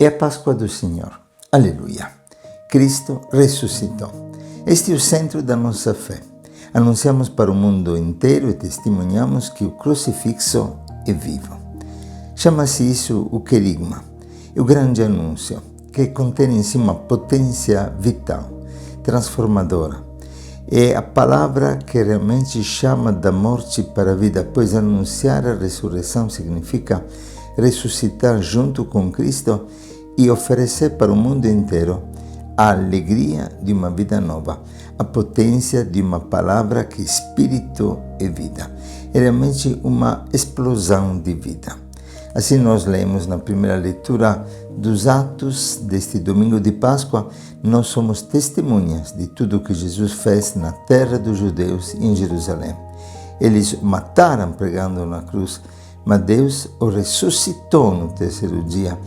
É a Páscoa do Senhor. Aleluia! Cristo ressuscitou. Este é o centro da nossa fé. Anunciamos para o mundo inteiro e testemunhamos que o crucifixo é vivo. Chama-se isso o querigma, o grande anúncio, que contém em si uma potência vital, transformadora. É a palavra que realmente chama da morte para a vida, pois anunciar a ressurreição significa ressuscitar junto com Cristo e oferecer para o mundo inteiro a alegria de uma vida nova, a potência de uma palavra que é espírito e vida. É realmente uma explosão de vida. Assim nós lemos na primeira leitura dos Atos deste domingo de Páscoa, nós somos testemunhas de tudo o que Jesus fez na terra dos judeus em Jerusalém. Eles o mataram pregando na cruz, mas Deus o ressuscitou no terceiro dia,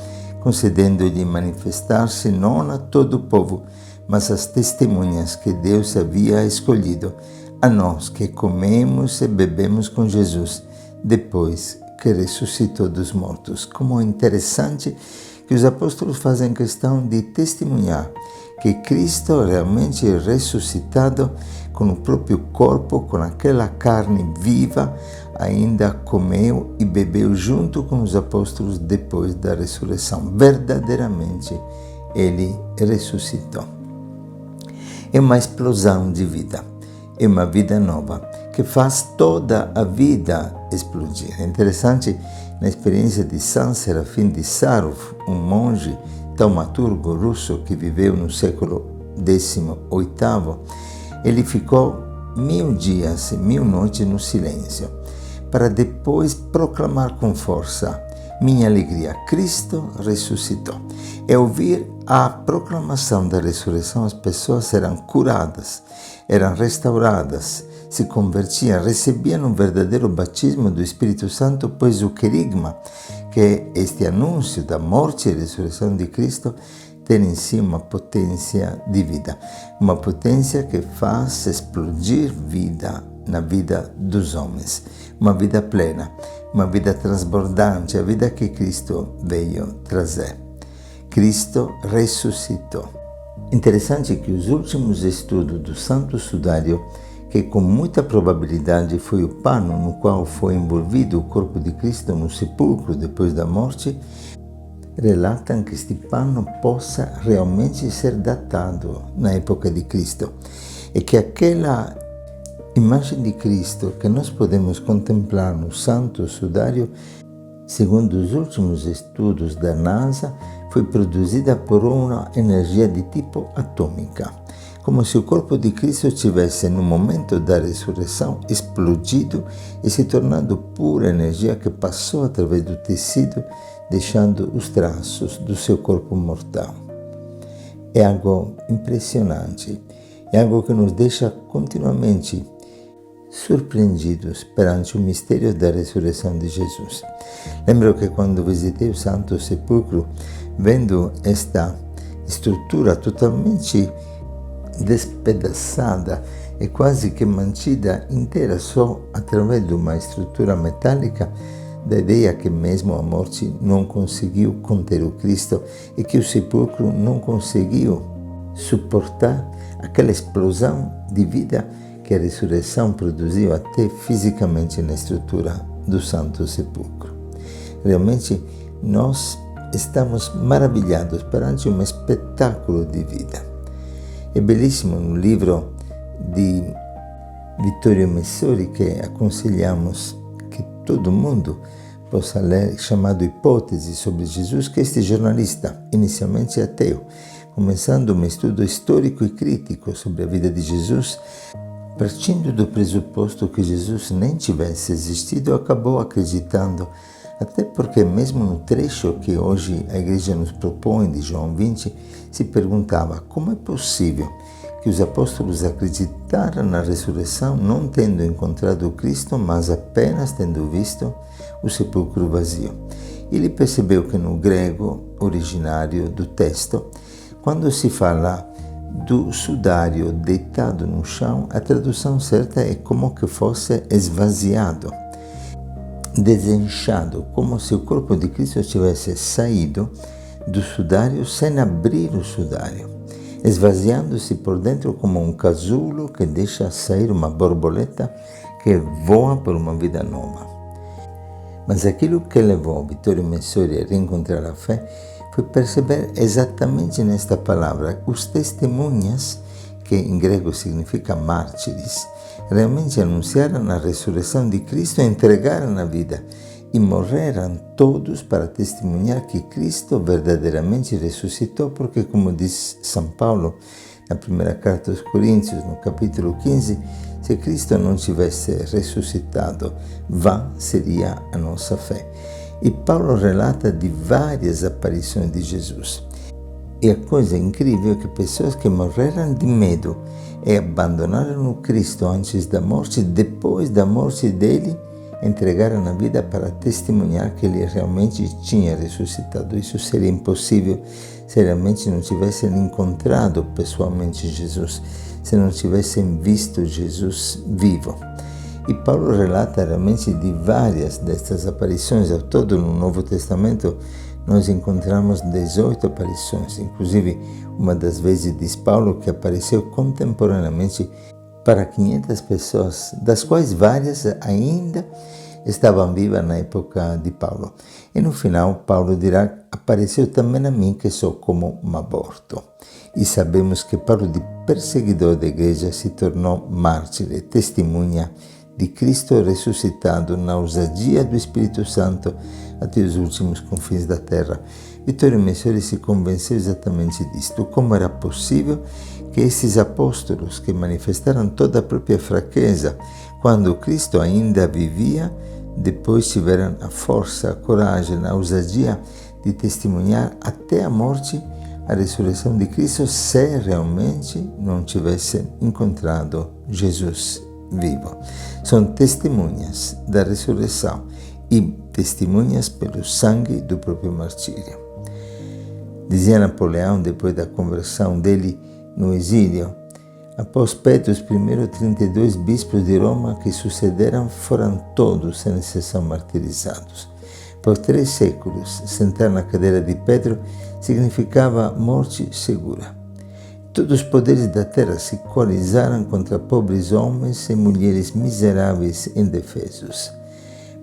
concedendo-lhe manifestar-se não a todo o povo, mas às testemunhas que Deus havia escolhido, a nós que comemos e bebemos com Jesus, depois que ressuscitou dos mortos. Como é interessante que os apóstolos fazem questão de testemunhar que Cristo realmente é ressuscitado com o próprio corpo, com aquela carne viva, ainda comeu e bebeu junto com os apóstolos depois da ressurreição. Verdadeiramente, ele ressuscitou. É uma explosão de vida, é uma vida nova, que faz toda a vida explodir. É interessante, na experiência de Saint Serafim de Sarov, um monge taumaturgo russo que viveu no século XVIII, ele ficou 1000 dias e 1000 noites no silêncio, para depois proclamar com força: minha alegria, Cristo ressuscitou. E ouvir a proclamação da ressurreição, as pessoas eram curadas, eram restauradas, se convertiam, recebiam um verdadeiro batismo do Espírito Santo, pois o querigma, que é este anúncio da morte e ressurreição de Cristo, tem em si uma potência de vida, uma potência que faz explodir vida na vida dos homens, uma vida plena, uma vida transbordante, a vida que Cristo veio trazer. Cristo ressuscitou. Interessante que os últimos estudos do Santo Sudário, que com muita probabilidade foi o pano no qual foi envolvido o corpo de Cristo no sepulcro depois da morte, relatam que este pano possa realmente ser datado na época de Cristo e que aquela imagem de Cristo que nós podemos contemplar no Santo Sudário, segundo os últimos estudos da NASA, foi produzida por uma energia de tipo atômica, como se o corpo de Cristo tivesse, no momento da ressurreição, explodido e se tornado pura energia que passou através do tecido, deixando os traços do seu corpo mortal. É algo impressionante, é algo que nos deixa continuamente surpreendidos perante o mistério da ressurreição de Jesus. Lembro que quando visitei o Santo Sepulcro, vendo esta estrutura totalmente despedaçada e quase que mantida inteira só através de uma estrutura metálica, da ideia que mesmo a morte não conseguiu conter o Cristo e que o sepulcro não conseguiu suportar aquela explosão de vida que a ressurreição produziu até fisicamente na estrutura do Santo Sepulcro. Realmente, nós estamos maravilhados perante um espetáculo de vida. É belíssimo no livro de Vittorio Messori, que aconselhamos que todo mundo possa ler, chamado Hipótese sobre Jesus, que este jornalista, inicialmente ateu, começando um estudo histórico e crítico sobre a vida de Jesus, partindo do pressuposto que Jesus nem tivesse existido, acabou acreditando, até porque mesmo no trecho que hoje a igreja nos propõe de João 20, se perguntava como é possível que os apóstolos acreditaram na ressurreição não tendo encontrado o Cristo, mas apenas tendo visto o sepulcro vazio. Ele percebeu que no grego originário do texto, quando se fala do sudário deitado no chão, a tradução certa é como que fosse esvaziado, desenchado, como se o corpo de Cristo tivesse saído do sudário sem abrir o sudário, esvaziando-se por dentro como um casulo que deixa sair uma borboleta que voa por uma vida nova. Mas aquilo que levou Vittorio Messori a reencontrar a fé foi perceber exatamente nesta palavra os testemunhas, que em grego significa mártires, realmente anunciaram a ressurreição de Cristo e entregaram a vida e morreram todos para testemunhar que Cristo verdadeiramente ressuscitou, porque, como diz São Paulo na primeira carta aos Coríntios, no capítulo 15, se Cristo não tivesse ressuscitado, vã seria a nossa fé. E Paulo relata de várias aparições de Jesus. E a coisa incrível é que pessoas que morreram de medo e abandonaram o Cristo antes da morte, depois da morte dele, entregaram a vida para testemunhar que ele realmente tinha ressuscitado. Isso seria impossível se realmente não tivessem encontrado pessoalmente Jesus, se não tivessem visto Jesus vivo. E Paulo relata realmente de várias destas aparições. Ao todo, no Novo Testamento, nós encontramos 18 aparições. Inclusive, uma das vezes diz Paulo que apareceu contemporaneamente para 500 pessoas, das quais várias ainda estavam vivas na época de Paulo. E no final, Paulo dirá: apareceu também a mim, que sou como um aborto. E sabemos que Paulo, de perseguidor da igreja, se tornou mártir, testemunha de Cristo ressuscitado na ousadia do Espírito Santo até os últimos confins da terra. Vittorio Messori se convenceu exatamente disto. Como era possível que esses apóstolos, que manifestaram toda a própria fraqueza quando Cristo ainda vivia, depois tiveram a força, a coragem, a ousadia de testemunhar até a morte a ressurreição de Cristo, se realmente não tivessem encontrado Jesus vivo. São testemunhas da ressurreição e testemunhas pelo sangue do próprio martírio. Dizia Napoleão, depois da conversão dele no exílio: após Pedro, os primeiros 32 bispos de Roma que sucederam foram todos, sem exceção, martirizados. Por 3 séculos, sentar na cadeira de Pedro significava morte segura. Todos os poderes da terra se coalizaram contra pobres homens e mulheres miseráveis e indefesos,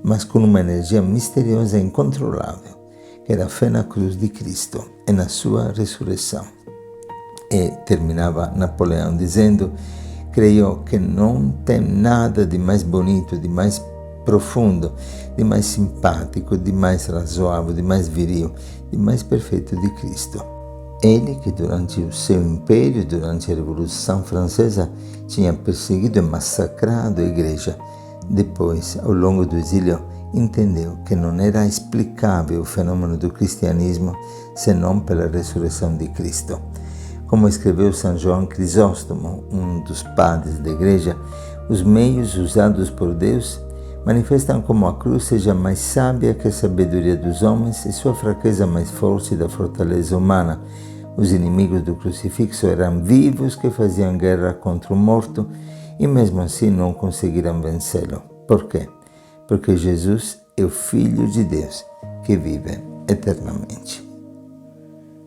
mas com uma energia misteriosa e incontrolável, que era a fé na cruz de Cristo e na sua ressurreição. E terminava Napoleão dizendo: creio que não tem nada de mais bonito, de mais profundo, de mais simpático, de mais razoável, de mais viril, de mais perfeito de Cristo. Ele que durante o seu império, durante a Revolução Francesa, tinha perseguido e massacrado a igreja. Depois, ao longo do exílio, entendeu que não era explicável o fenômeno do cristianismo senão pela ressurreição de Cristo. Como escreveu São João Crisóstomo, um dos padres da igreja, os meios usados por Deus manifestam como a cruz seja mais sábia que a sabedoria dos homens e sua fraqueza mais forte da fortaleza humana. Os inimigos do crucifixo eram vivos que faziam guerra contra o morto e mesmo assim não conseguiram vencê-lo. Por quê? Porque Jesus é o Filho de Deus que vive eternamente.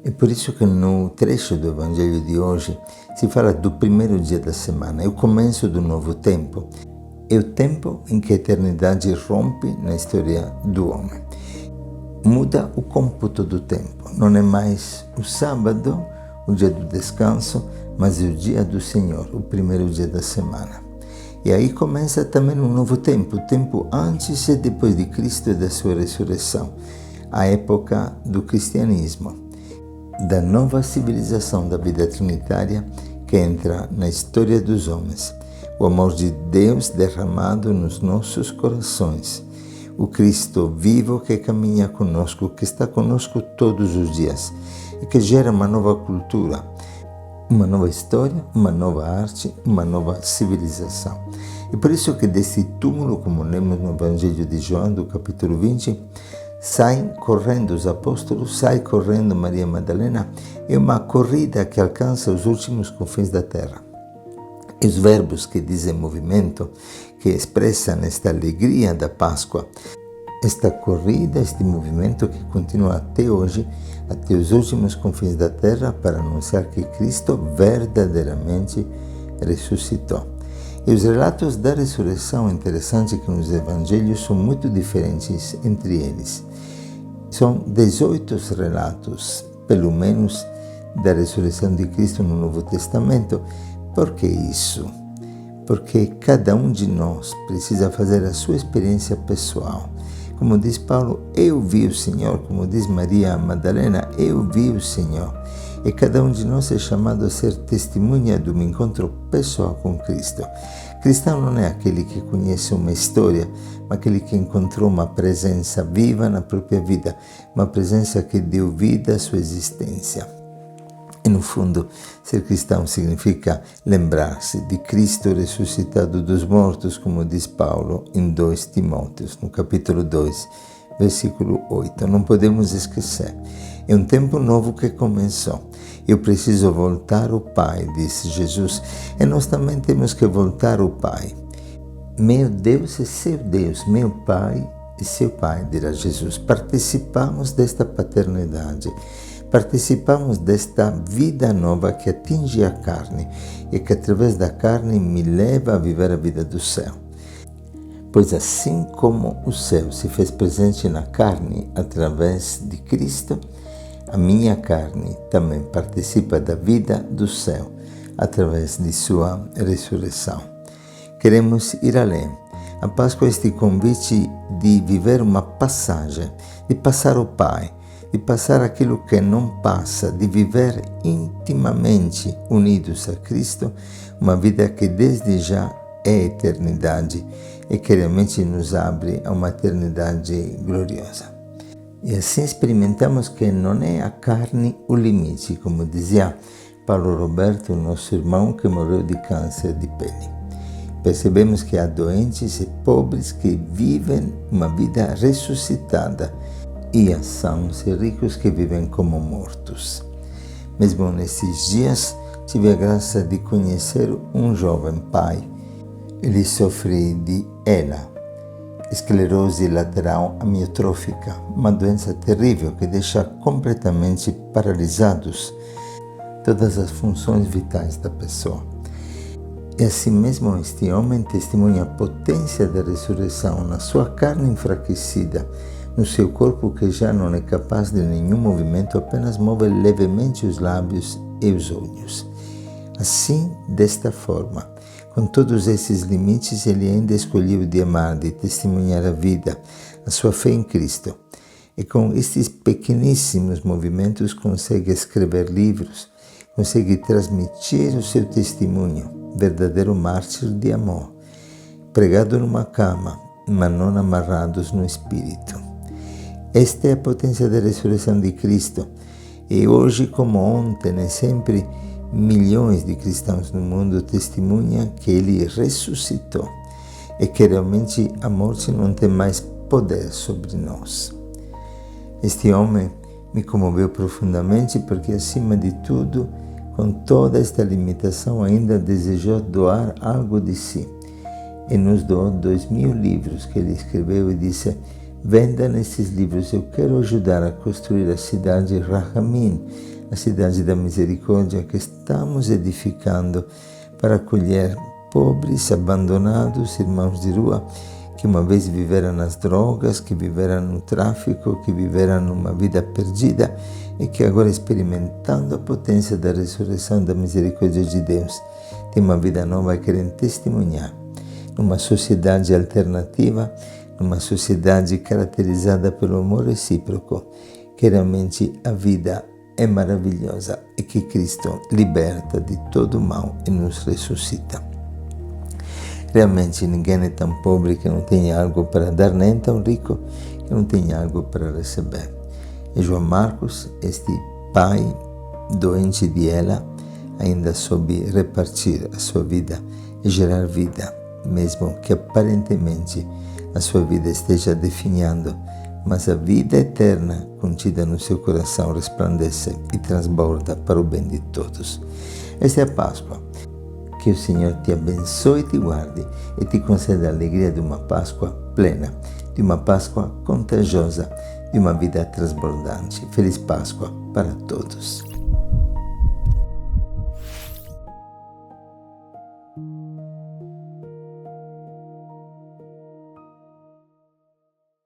É por isso que no trecho do Evangelho de hoje se fala do primeiro dia da semana, é o começo do novo tempo. É o tempo em que a eternidade rompe na história do homem. Muda o cômputo do tempo. Não é mais o sábado, o dia do descanso, mas é o dia do Senhor, o primeiro dia da semana. E aí começa também um novo tempo, o tempo antes e depois de Cristo e da sua ressurreição, a época do cristianismo, da nova civilização da vida trinitária que entra na história dos homens. O amor de Deus derramado nos nossos corações. O Cristo vivo que caminha conosco, que está conosco todos os dias e que gera uma nova cultura, uma nova história, uma nova arte, uma nova civilização. E por isso que desse túmulo, como lemos no Evangelho de João, do capítulo 20, saem correndo os apóstolos, sai correndo Maria Madalena. É uma corrida que alcança os últimos confins da terra. E os verbos que dizem movimento, que expressam esta alegria da Páscoa, esta corrida, este movimento que continua até hoje, até os últimos confins da terra para anunciar que Cristo verdadeiramente ressuscitou. E os relatos da ressurreição, interessante que nos evangelhos são muito diferentes entre eles. São 18 relatos, pelo menos, da ressurreição de Cristo no Novo Testamento. Por que isso? Porque cada um de nós precisa fazer a sua experiência pessoal. Como diz Paulo, eu vi o Senhor. Como diz Maria Madalena, eu vi o Senhor. E cada um de nós é chamado a ser testemunha de um encontro pessoal com Cristo. Cristão não é aquele que conhece uma história, mas aquele que encontrou uma presença viva na própria vida, uma presença que deu vida à sua existência. E no fundo, ser cristão significa lembrar-se de Cristo ressuscitado dos mortos, como diz Paulo em 2 Timóteos, no capítulo 2, versículo 8. Não podemos esquecer. É um tempo novo que começou. Eu preciso voltar ao Pai, disse Jesus, e nós também temos que voltar ao Pai. Meu Deus é seu Deus, meu Pai é seu Pai, dirá Jesus. Participamos desta paternidade. Participamos desta vida nova que atinge a carne e que através da carne me leva a viver a vida do céu. Pois assim como o céu se fez presente na carne através de Cristo, a minha carne também participa da vida do céu através de sua ressurreição. Queremos ir além. A Páscoa é este convite de viver uma passagem, de passar ao Pai, de passar aquilo que não passa, de viver intimamente unidos a Cristo, uma vida que desde já é eternidade e que realmente nos abre a uma eternidade gloriosa. E assim experimentamos que não é a carne o limite, como dizia Paulo Roberto, nosso irmão que morreu de câncer de pele. Percebemos que há doentes e pobres que vivem uma vida ressuscitada, e há sãos e ricos que vivem como mortos. Mesmo nesses dias, tive a graça de conhecer um jovem pai. Ele sofre de ELA, esclerose lateral amiotrófica, uma doença terrível que deixa completamente paralisados todas as funções vitais da pessoa. E assim mesmo este homem testemunha a potência da ressurreição na sua carne enfraquecida, no seu corpo que já não é capaz de nenhum movimento, apenas move levemente os lábios e os olhos. Assim, desta forma, com todos esses limites, ele ainda escolheu de amar, de testemunhar a vida, a sua fé em Cristo. E com estes pequeníssimos movimentos consegue escrever livros, consegue transmitir o seu testemunho, verdadeiro mártir de amor, pregado numa cama, mas não amarrados no espírito. Esta é a potência da ressurreição de Cristo. E hoje, como ontem e sempre, milhões de cristãos no mundo testemunham que Ele ressuscitou e que realmente a morte não tem mais poder sobre nós. Este homem me comoveu profundamente porque, acima de tudo, com toda esta limitação, ainda desejou doar algo de si. E nos doou 2.000 livros que ele escreveu e disse: venda nesses livros, eu quero ajudar a construir a cidade Rahamim, a cidade da misericórdia que estamos edificando para acolher pobres, abandonados, irmãos de rua, que uma vez viveram nas drogas, que viveram no tráfico, que viveram numa vida perdida e que agora, experimentando a potência da ressurreição da misericórdia de Deus, têm uma vida nova e querem testemunhar numa sociedade alternativa, numa sociedade caracterizada pelo amor recíproco, que realmente a vida é maravilhosa e que Cristo liberta de todo o mal e nos ressuscita. Realmente ninguém é tão pobre que não tenha algo para dar, nem tão rico que não tenha algo para receber. E João Marcos, este pai doente de ELA, ainda soube repartir a sua vida e gerar vida, mesmo que aparentemente a sua vida esteja definhando, mas a vida eterna contida no seu coração resplandece e transborda para o bem de todos. Esta é a Páscoa. Que o Senhor te abençoe e te guarde e te conceda a alegria de uma Páscoa plena, de uma Páscoa contagiosa, de uma vida transbordante. Feliz Páscoa para todos.